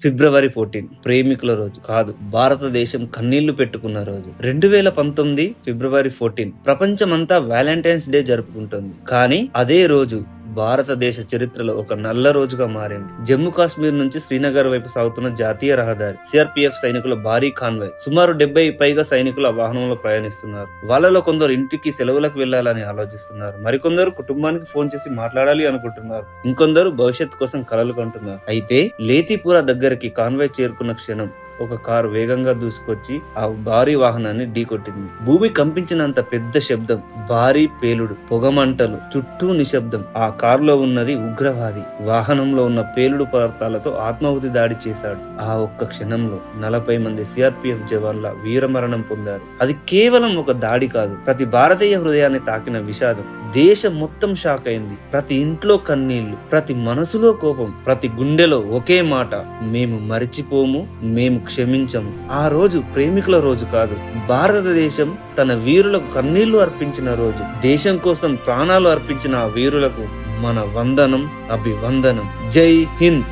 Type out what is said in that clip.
ఫిబ్రవరి 14 ప్రేమికుల రోజు కాదు, భారతదేశం కన్నీళ్లు పెట్టుకున్న రోజు. 2019 ఫిబ్రవరి 14 ప్రపంచమంతా వ్యాలంటైన్స్ డే జరుపుకుంటుంది. కానీ అదే రోజు భారతదేశ చరిత్రలో ఒక నల్ల రోజుగా మారింది. జమ్మూ కాశ్మీర్ నుంచి శ్రీనగర్ వైపు సాగుతున్న జాతీయ రహదారి. సిఆర్పిఎఫ్ సైనికుల భారీ కాన్వాయ్. సుమారు 70 పైగా సైనికులు ఆ వాహనంలో ప్రయాణిస్తున్నారు. వాళ్ళలో కొందరు ఇంటికి సెలవులకు వెళ్లాలని ఆలోచిస్తున్నారు. మరికొందరు కుటుంబానికి ఫోన్ చేసి మాట్లాడాలి అనుకుంటున్నారు. ఇంకొందరు భవిష్యత్తు కోసం కలలు కంటున్నారు. అయితే లేతిపురా దగ్గరికి కాన్వాయ్ చేరుకున్న క్షణం ఒక కారు వేగంగా దూసుకొచ్చి ఆ భారీ వాహనాన్ని ఢీకొట్టింది. భూమి కంపించినంత పెద్ద శబ్దం, భారీ పేలుడు, పొగమంటలు, చుట్టూ నిశ్శబ్దం. ఆ కారులో ఉన్నది ఉగ్రవాది. వాహనంలో ఉన్న పేలుడు పదార్థాలతో ఆత్మాహుతి దాడి చేశాడు. ఆ ఒక్క క్షణంలో 40 మంది సిఆర్పిఎఫ్ జవాన్ల వీరమరణం పొందారు. అది కేవలం ఒక దాడి కాదు, ప్రతి భారతీయ హృదయాన్ని తాకిన విషాదం. దేశం మొత్తం షాక్ అయింది. ప్రతి ఇంట్లో కన్నీళ్లు, ప్రతి మనసులో కోపం, ప్రతి గుండెలో ఒకే మాట: మేము మరిచిపోము, మేము క్షమించము. ఆ రోజు ప్రేమికుల రోజు కాదు, భారతదేశం తన వీరులకు కన్నీళ్లు అర్పించిన రోజు. దేశం కోసం ప్రాణాలు అర్పించిన ఆ వీరులకు మన వందనం, అభివందనం. జై హింద్.